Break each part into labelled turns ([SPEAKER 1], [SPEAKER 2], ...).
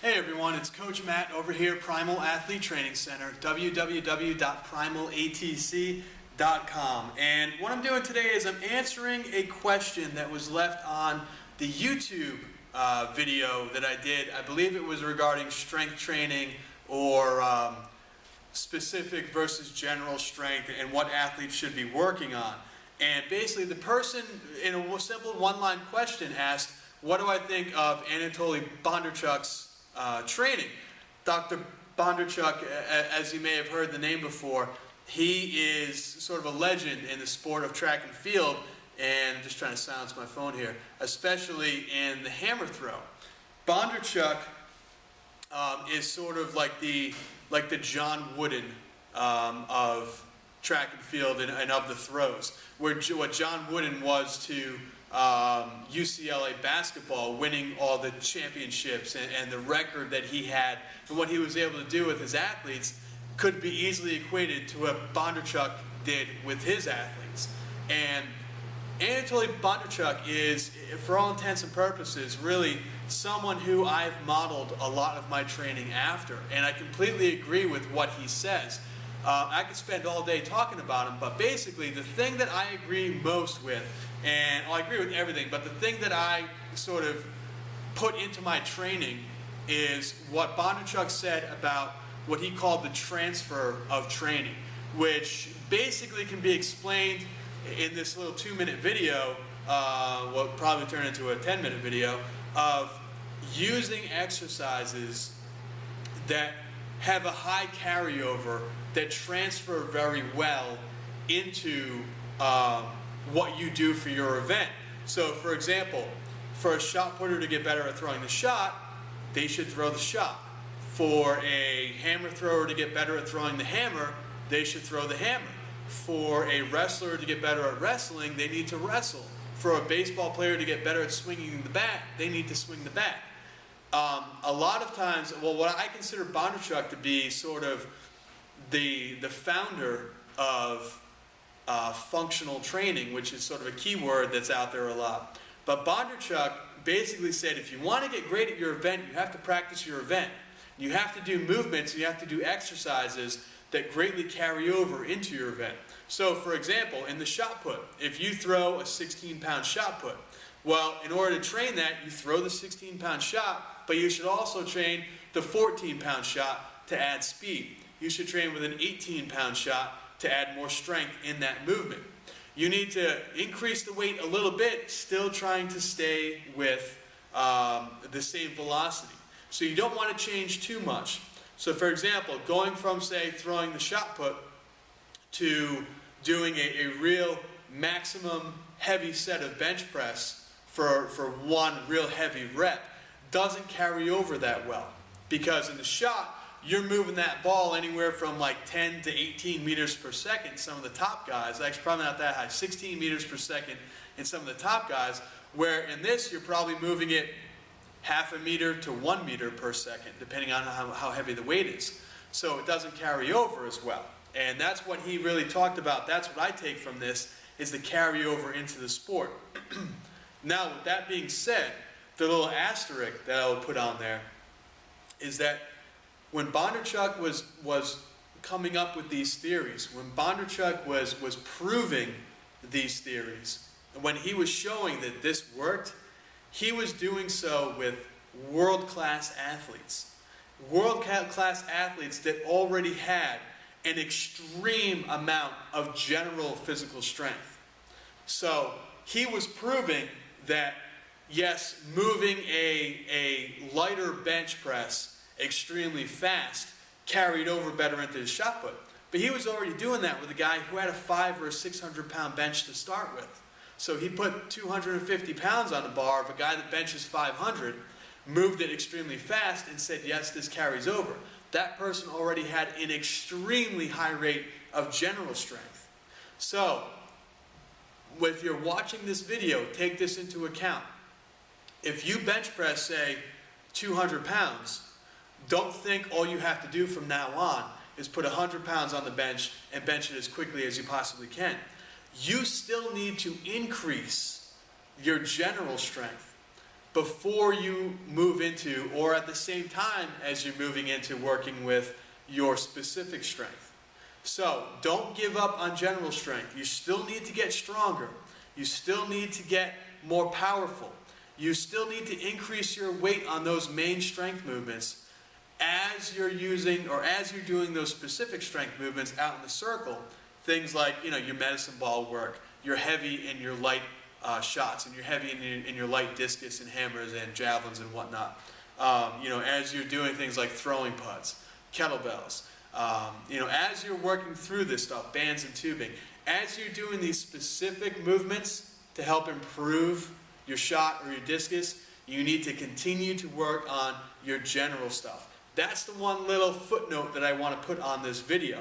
[SPEAKER 1] Hey everyone, it's Coach Matt over here, Primal Athlete Training Center, www.primalatc.com. And what I'm doing today is I'm answering a question that was left on the YouTube video that I did. I believe it was regarding strength training or specific versus general strength and what athletes should be working on. And basically the person in a simple one-line question asked, what do I think of Anatoli Bondarchuk's training? Dr. Bondarchuk, as you may have heard the name before, he is sort of a legend in the sport of track and field, and I'm just trying to silence my phone here, especially in the hammer throw. Bondarchuk is sort of like the John Wooden of track and field and of the throws, where what John Wooden was to UCLA basketball, winning all the championships and the record that he had and what he was able to do with his athletes could be easily equated to what Bondarchuk did with his athletes. And Anatoli Bondarchuk is, for all intents and purposes, really someone who I've modeled a lot of my training after, and I completely agree with what he says. I could spend all day talking about him, but basically the thing that I agree most with, and I agree with everything, but the thing that I sort of put into my training is what Bondarchuk said about what he called the transfer of training, which basically can be explained in this little 2-minute video, will probably turn into a 10-minute video, of using exercises that have a high carryover that transfer very well into what you do for your event. So for example, for a shot putter to get better at throwing the shot, they should throw the shot. For a hammer thrower to get better at throwing the hammer, they should throw the hammer. For a wrestler to get better at wrestling, they need to wrestle. For a baseball player to get better at swinging the bat, they need to swing the bat. A lot of times, well, what I consider Bondarchuk to be sort of the founder of functional training, which is sort of a key word that's out there a lot. But Bondarchuk basically said, if you want to get great at your event, you have to practice your event. You have to do movements, you have to do exercises that greatly carry over into your event. So for example, in the shot put, if you throw a 16-pound shot put, well, in order to train that, you throw the 16-pound shot, but you should also train the 14-pound shot to add speed. You should train with an 18-pound shot to add more strength in that movement. You need to increase the weight a little bit, still trying to stay with the same velocity. So you don't want to change too much. So for example, going from, say, throwing the shot put to doing a real maximum heavy set of bench press for one real heavy rep doesn't carry over that well. Because in the shot, you're moving that ball anywhere from like 10 to 18 meters per second. Some of the top guys, actually probably not that high, 16 meters per second in some of the top guys, where in this you're probably moving it half a meter to 1 meter per second, depending on how heavy the weight is. So it doesn't carry over as well. And that's what he really talked about. That's what I take from this, is the carryover into the sport. Now, with that being said, the little asterisk that I would put on there is that when Bondarchuk was coming up with these theories, when Bondarchuk was proving these theories, and when he was showing that this worked, he was doing so with world-class athletes. World-class athletes that already had an extreme amount of general physical strength. So he was proving that, yes, moving a lighter bench press extremely fast carried over better into his shot put. But he was already doing that with a guy who had a 500 or 600 pound bench to start with. So he put 250 pounds on the bar of a guy that benches 500, moved it extremely fast and said, yes, this carries over. That person already had an extremely high rate of general strength. So if you're watching this video, take this into account. If you bench press, say, 200 pounds, don't think all you have to do from now on is put 100 pounds on the bench and bench it as quickly as you possibly can. You still need to increase your general strength before you move into, or at the same time as you're moving into working with your specific strength. So don't give up on general strength. You still need to get stronger. You still need to get more powerful. You still need to increase your weight on those main strength movements as you're using, or as you're doing those specific strength movements out in the circle. Things like, your medicine ball work, your heavy and your light shots, and you're heavy in your light discus and hammers and javelins and whatnot. As you're doing things like throwing putts, kettlebells, as you're working through this stuff, bands and tubing, as you're doing these specific movements to help improve your shot or your discus, you need to continue to work on your general stuff. That's the one little footnote that I want to put on this video.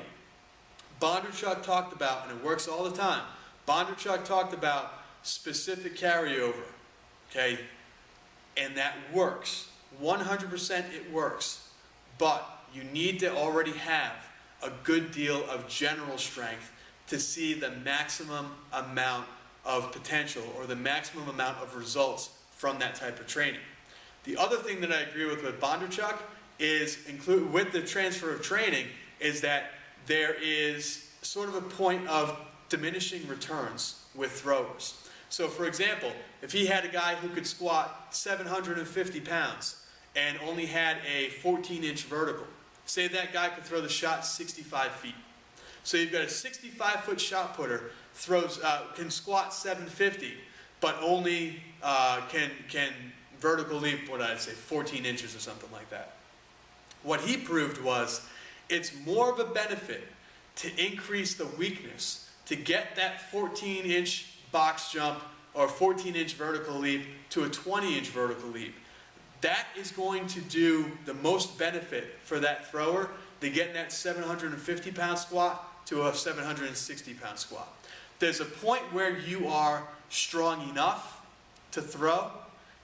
[SPEAKER 1] Bondarchuk talked about, and it works all the time, Bondarchuk talked about specific carryover, okay? And that works. 100% it works. But you need to already have a good deal of general strength to see the maximum amount of potential or the maximum amount of results from that type of training. The other thing that I agree with Bondarchuk is, with the transfer of training, is that there is sort of a point of diminishing returns with throwers. So for example, if he had a guy who could squat 750 pounds and only had a 14-inch vertical, say that guy could throw the shot 65 feet. So you've got a 65-foot shot putter, can squat 750, but only can vertical leap, what I'd say, 14 inches or something like that. What he proved was it's more of a benefit to increase the weakness, to get that 14-inch box jump or 14-inch vertical leap to a 20-inch vertical leap. That is going to do the most benefit for that thrower than getting that 750-pound squat to a 760-pound squat. There's a point where you are strong enough to throw,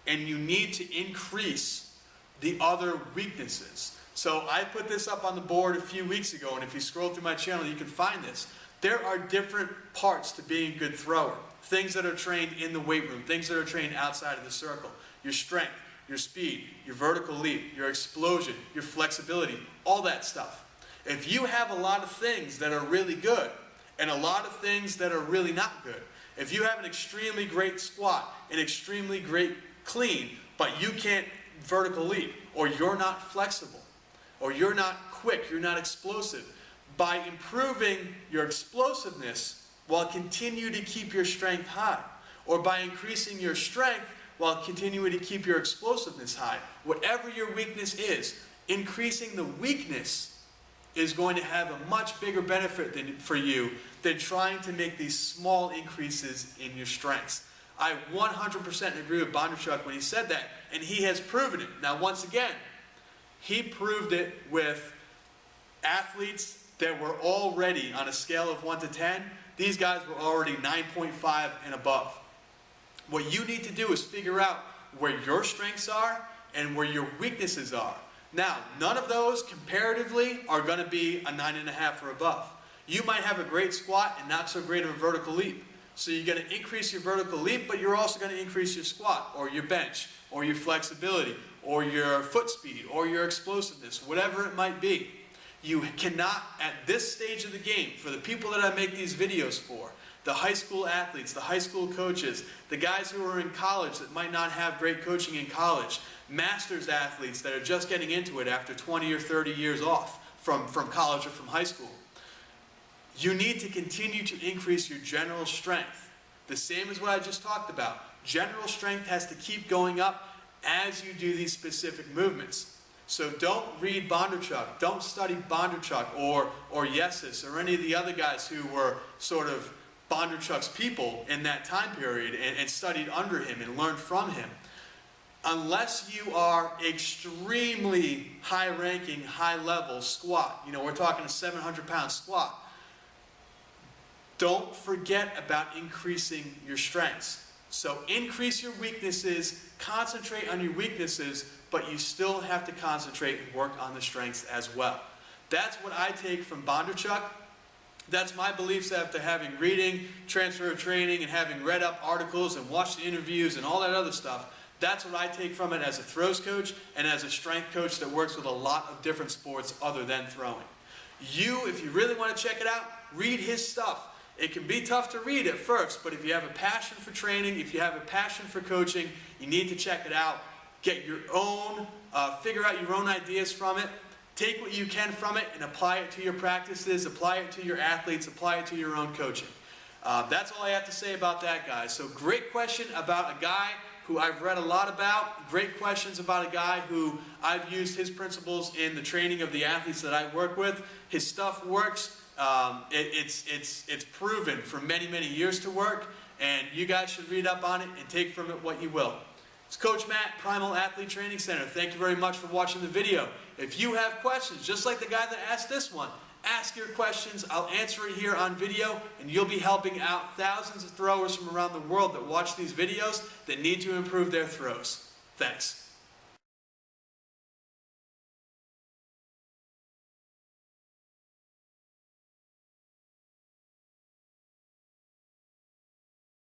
[SPEAKER 1] and you need to increase the other weaknesses. So I put this up on the board a few weeks ago, and if you scroll through my channel, you can find this. There are different parts to being a good thrower. Things that are trained in the weight room, things that are trained outside of the circle. Your strength, your speed, your vertical leap, your explosion, your flexibility, all that stuff. If you have a lot of things that are really good and a lot of things that are really not good, if you have an extremely great squat, an extremely great clean, but you can't vertical leap, or you're not flexible, or you're not quick, you're not explosive, by improving your explosiveness while continue to keep your strength high, or by increasing your strength while continuing to keep your explosiveness high, whatever your weakness is, increasing the weakness is going to have a much bigger benefit for you than trying to make these small increases in your strengths. I 100% agree with Bondarchuk when he said that, and he has proven it. Now, once again, he proved it with athletes that were already, on a scale of 1 to 10, these guys were already 9.5 and above. What you need to do is figure out where your strengths are and where your weaknesses are. Now, none of those comparatively are going to be a 9.5 or above. You might have a great squat and not so great of a vertical leap. So you're going to increase your vertical leap, but you're also going to increase your squat, or your bench, or your flexibility, or your foot speed, or your explosiveness, whatever it might be. You cannot, at this stage of the game, for the people that I make these videos for, the high school athletes, the high school coaches, the guys who are in college that might not have great coaching in college, masters athletes that are just getting into it after 20 or 30 years off from college or from high school. You need to continue to increase your general strength. The same as what I just talked about. General strength has to keep going up as you do these specific movements. So don't read Bondarchuk, don't study Bondarchuk or Yesis or any of the other guys who were sort of Bondarchuk's people in that time period and studied under him and learned from him. Unless you are extremely high-ranking, high-level squat, we're talking a 700-pound squat, don't forget about increasing your strengths. So increase your weaknesses, concentrate on your weaknesses, but you still have to concentrate and work on the strengths as well. That's what I take from Bondarchuk. That's my beliefs after having reading, transfer of training, and having read up articles and watched the interviews and all that other stuff. That's what I take from it as a throws coach and as a strength coach that works with a lot of different sports other than throwing. If you really want to check it out, read his stuff. It can be tough to read at first, but if you have a passion for training, if you have a passion for coaching, you need to check it out. Get your own, figure out your own ideas from it. Take what you can from it and apply it to your practices, apply it to your athletes, apply it to your own coaching. That's all I have to say about that, guys. So great question about a guy who I've read a lot about. Great questions about a guy who I've used his principles in the training of the athletes that I work with. His stuff works. It's proven for many, many years to work, and you guys should read up on it and take from it what you will. It's Coach Matt, Primal Athlete Training Center. Thank you very much for watching the video. If you have questions, just like the guy that asked this one, ask your questions. I'll answer it here on video, and you'll be helping out thousands of throwers from around the world that watch these videos that need to improve their throws. Thanks.